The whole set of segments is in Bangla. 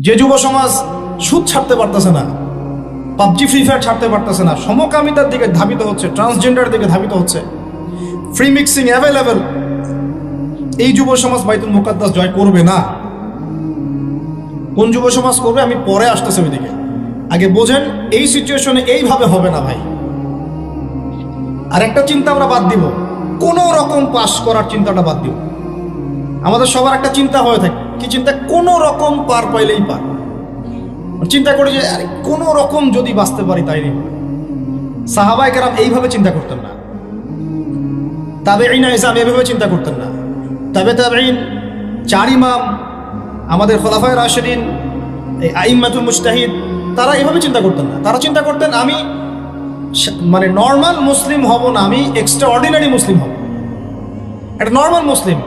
যে যুব সমাজ সুদ ছাড়তে পারতেছে না, পাবজি ফ্রি ফায়ার ছাড়তে পারতেছে না, সমকামিতার দিকে ধাবিত হচ্ছে, ট্রান্সজেন্ডার দিকে ধাবিত হচ্ছে, ফ্রি মিক্সিং অ্যাভেলেবেল, এই যুব সমাজ বাইতুল মুকাদ্দাস জয় করবে না। কোন যুব সমাজ করবে আমি পরে আসতেছি ওইদিকে। আগে বোঝেন এই সিচুয়েশনে এইভাবে হবে না ভাই। আর একটা চিন্তা আমরা বাদ দিব, কোন রকম পাস করার চিন্তাটা বাদ দিব। আমাদের সবার একটা চিন্তা হয়ে থাকে, কি চিন্তা? কোন রকম পার পাইলেই পার। চিন্তা করি যে আরে কোন রকম যদি বাঁচতে পারি তাই নেই। সাহাবায়ে কেরাম এইভাবে চিন্তা করতেন না, তাবেঈন ইসলাম এইভাবে চিন্তা করতেন না, তাবেঈন, চার ইমাম, আমাদের খোলাফায়ে রাশিদিন, এই আইম্মাতুল মুজতাহিদ, তারা এইভাবে চিন্তা করতেন না। তারা চিন্তা করতেন আমি মানে নর্মাল মুসলিম হব না, আমি এক্সট্রা অর্ডিনারি মুসলিম হব। একটা নর্মাল মুসলিম,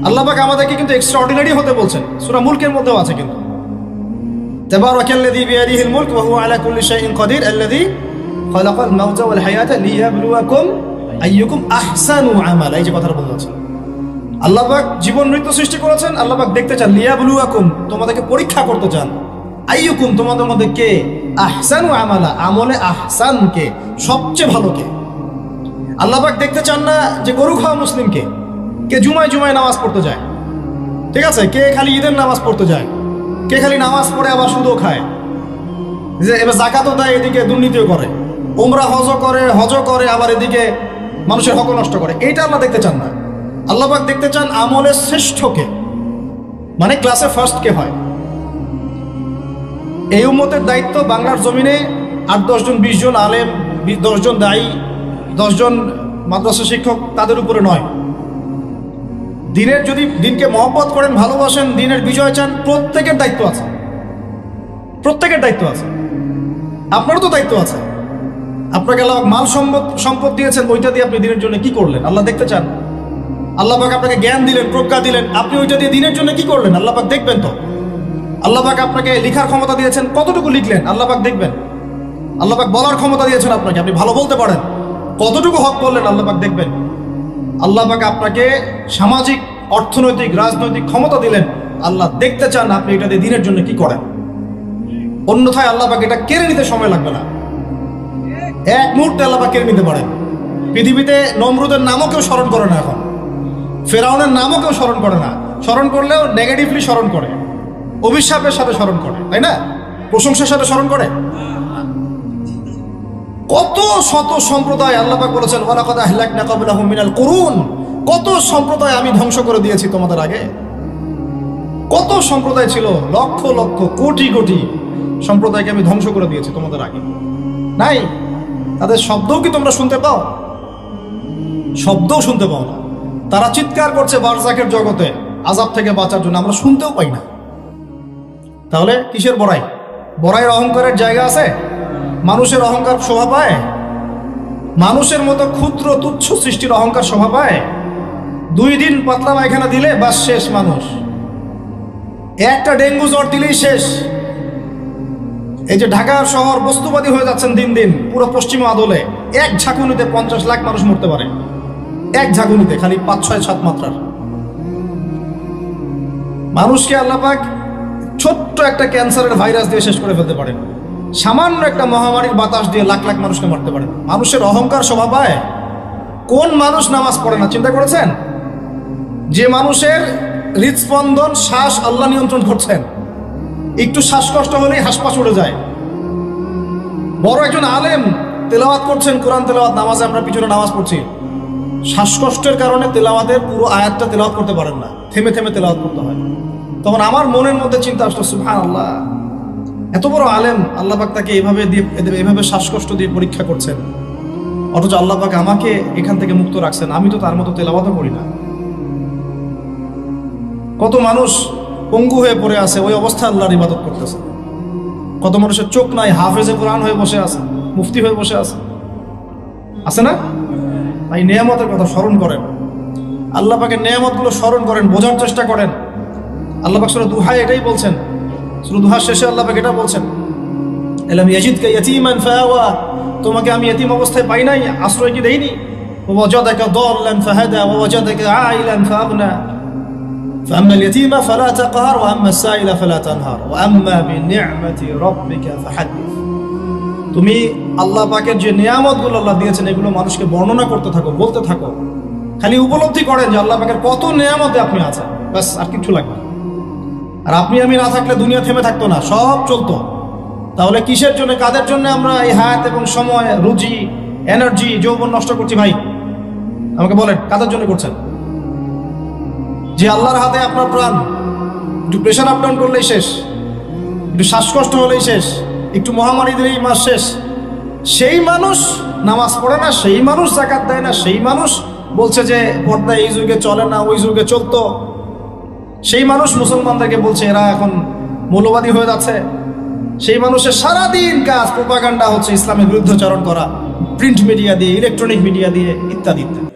আল্লাহ পাক আমাদেরকে কিন্তু এক্সট্রা অর্ডিনারি হতে বলছেন, সূরা মুলকের মধ্যেও আছে কিন্তু, তাবারাকাল্লাযী বিয়াদিহিল মুলক ওয়া হুয়া আলা কুল্লি শাইইন কাদির আল্লাযী খালাকাল মাউতা ওয়াল হায়াতা লিয়াবলুয়াকুম আইয়ুকুম আহসানু আমালা। এই যে কথাটা বলছেন, আল্লাহ পাক জীবন মৃত্যু সৃষ্টি করেছেন, আল্লাহ পাক দেখতে চান, লিয়াবলুয়াকুম তোমাদেরকে পরীক্ষা করতে চান, আইয়ুকুম তোমাদের মধ্যে কে আহসানু আমালা, আমলে আহসান কে, সবচেয়ে ভালো কে। আল্লাহ পাক দেখতে চান না যে গরু খাওয়া মুসলিম কে জুমায় জুমায় নামাজ পড়তে যায়, ঠিক আছে, কে খালি ঈদের নামাজ পড়তে যায়, কে খালি নামাজ পড়ে আবার সুদও খায়, যে এবার জাকাতও দেয়, এদিকে দুর্নীতিও করে, উমরা হজ করে আবার এদিকে মানুষের হক নষ্ট করে। এইটা আল্লাহ দেখতে চান না। আল্লাহ পাক দেখতে চান আমলের শ্রেষ্ঠকে, মানে ক্লাসে ফার্স্ট কে হয়। এই উম্মতের দায়িত্ব বাংলার জমিনে 8-10 জন 20 জন আলেম, 10 জন দায়ী, 10 জন মাদ্রাসা শিক্ষক, তাদের উপরে নয়। দিনের যদি দিনকে মহব্বত করেন, ভালোবাসেন, দিনের বিজয় চান, প্রত্যেকের দায়িত্ব আছে, প্রত্যেকের দায়িত্ব আছে। আপনারও তো দায়িত্ব আছে। আপনাকে আল্লাহ মাল সম্পদ দিয়েছেন, ওইটা দিয়ে আপনি দিনের জন্য কি করলেন আল্লাহ দেখতে চান। আল্লাহ পাক আপনাকে জ্ঞান দিলেন, প্রজ্ঞা দিলেন, আপনি ওইটা দিয়ে দিনের জন্য কি করলেন আল্লাহ পাক দেখবেন তো। আল্লাহ পাক আপনাকে লেখার ক্ষমতা দিয়েছেন, কতটুকু লিখলেন আল্লাহ পাক দেখবেন। আল্লাহ পাক বলার ক্ষমতা দিয়েছেন আপনাকে, আপনি ভালো বলতে পারেন, কতটুকু হক বললেন আল্লাহ পাক দেখবেন। আল্লাহ পাক আপনাকে সামাজিক, অর্থনৈতিক, রাজনৈতিক ক্ষমতা দিলেন, আল্লাহ দেখতে চান আপনি এটা দিয়ে দিনের জন্য কি করেন। অন্যথায় আল্লাহ পাক এটা কেড়ে নিতে সময় লাগবে না, এক মুহূর্তে আল্লাহ পাক কেড়ে নিতে পারেন। পৃথিবীতে নমরুদের নামও কেউ স্মরণ করে না, এখন ফেরাউনের নামও কেউ স্মরণ করে না, স্মরণ করলেও নেগেটিভলি স্মরণ করে, অভিশাপের সাথে স্মরণ করে, তাই না? প্রশংসার সাথে স্মরণ করে। কত শত সম্প্রদায় আল্লাহ পাক বলেছেন ওয়ালাকাদ আহলাকনা ক্বাবলাহুম মিনাল কুরুন, কত সম্প্রদায় আমি ধ্বংস করে দিয়েছি তোমাদের আগে। কত সম্প্রদায় ছিল, লক্ষ লক্ষ কোটি কোটি সম্প্রদায়কে আমি ধ্বংস করে দিয়েছি তোমাদের আগে। নাই, তাদের শব্দও কি তোমরা শুনতে পাও? শব্দও শুনতে পাও না। তারা চিৎকার করছে বারজাকের জগতে আযাব থেকে বাঁচার জন্য, আমরা শুনতেও পাই না। তাহলে কিসের বড়াই? বড়াইয়ের অহংকারের জায়গা আছে? মানুষের অহংকার শোভা পায়? মানুষের মতো ক্ষুদ্র তুচ্ছ সৃষ্টির অহংকার শোভা পায়? 2 দিন পাতলা পায়খানা দিলে বাস শেষ মানুষ, একটা ডেঙ্গু জ্বর দিলেই শেষ। এই যে ঢাকার শহর বস্তুবাদী হয়ে যাচ্ছেন দিন দিন, পুরো পশ্চিম আদলে এক ঝাঁকুনিতে 50 লাখ মানুষ মরতে পারে, এক ঝাঁকুনিতে, খালি 5-6-7 মাত্রার মানুষকে আল্লাহ পাক ছোট্ট একটা ক্যান্সারের ভাইরাস দিয়ে শেষ করে ফেলতে পারেন, সামান্য একটা মহামারীর বাতাস দিয়ে লাখ লাখ মানুষকে মারতে পারেন। মানুষের অহংকার শোভা পায়? কোন মানুষ নামাজ পড়ে না চিন্তা করেছেন? যে মানুষের হৃদস্পন্দন, শ্বাস আল্লাহ নিয়ন্ত্রণ করছেন, একটু শ্বাসকষ্ট হলেই হাসপাস উড়ে যায়। বড় একজন আলেম তেলাওয়াত করছেন, কোরআন তেলাওয়াত, নামাজে আমরা পিছনে নামাজ পড়ছি, শ্বাসকষ্টের কারণে তেলাওয়াতের পুরো আয়াতটা তেলাওয়াত করতে পারেন না, থেমে থেমে তেলাওয়াত করতে হয়। তখন আমার মনের মধ্যে চিন্তা আসলো, সুবহানাল্লাহ, এত বড় আলেম, আল্লাহ পাক তাকে এইভাবে শ্বাসকষ্ট দিয়ে পরীক্ষা করছেন, অথচ আল্লাহ পাক আমাকে এখান থেকে মুক্ত রাখছেন, আমি তো তার মতো তেলাওয়াতও করি না। কত মানুষ পঙ্গু হয়ে পড়ে আছে, ওই অবস্থায় আল্লাহর ইবাদত করতেছে। কত মানুষের চোখ নাই, হাফেজে কোরআন হয়ে বসে আছে, মুফতি হয়ে বসে আছে না? তাই নেয়ামতের কথা স্মরণ করেন, আল্লাহ পাকের নেয়ামতগুলো স্মরণ করেন, বোঝার চেষ্টা করেন। আল্লাহ পাক সূরা দুহায় এটাই বলছেন, সূরা দুহার শেষে আল্লাহ পাক এটা বলছেন, আলাম ইয়াজিদকা ইয়াতীমান ফাআওয়া, তোমাকে আমি ইতিম অবস্থায় পাই নাই, আশ্রয় কি দেইনি? ওয়া ওয়াজাদাকা দাল্লান ফাহাদা ওয়া ওয়াজাদাকা আইলান ফাআগনা, فأما اليتيم فلا تقهر وأما السائل فلا تنهر وأما بنعمة ربك فحدث। তুমি আল্লাহ পাকের যে নিয়ামতগুলো আল্লাহ দিয়েছেন এগুলো মানুষকে বর্ণনা করতে থাকো, বলতে থাকো, খালি উপলব্ধি করেন যে আল্লাহ পাকের কত নিয়ামতে আপনি আছেন, ব্যাস আর কিছু লাগবে না। আর আপনি আমি না থাকলে দুনিয়া থেমে থাকতো না, সব চলতো। তাহলে কিসের জন্য, কাদের জন্য আমরা এই হায়াত এবং সময়, রুজি, এনার্জি, যৌবন নষ্ট করছি ভাই? আমাকে বলেন, কাদের জন্য করছেন? যে আল্লাহর হাতে আপনার প্রাণ। একটু প্রেশার আপ ডাউন করলেই শেষ, একটু শ্বাসকষ্ট হলেই শেষ, একটু মহামারী দিলেই মাস শেষ। সেই মানুষ নামাজ পড়ে না, সেই মানুষ যাকাত দেয় না, সেই মানুষ বলছে যে পর্দা এই যুগে চলে না, ওই যুগে চলতো। সেই মানুষ মুসলমানদেরকে বলছে এরা এখন মৌলবাদী হয়ে যাচ্ছে। সেই মানুষের সারাদিন কাজ প্রোপাগান্ডা হচ্ছে ইসলামের বিরুদ্ধাচরণ করা, প্রিন্ট মিডিয়া দিয়ে, ইলেকট্রনিক মিডিয়া দিয়ে, ইত্যাদি ইত্যাদি।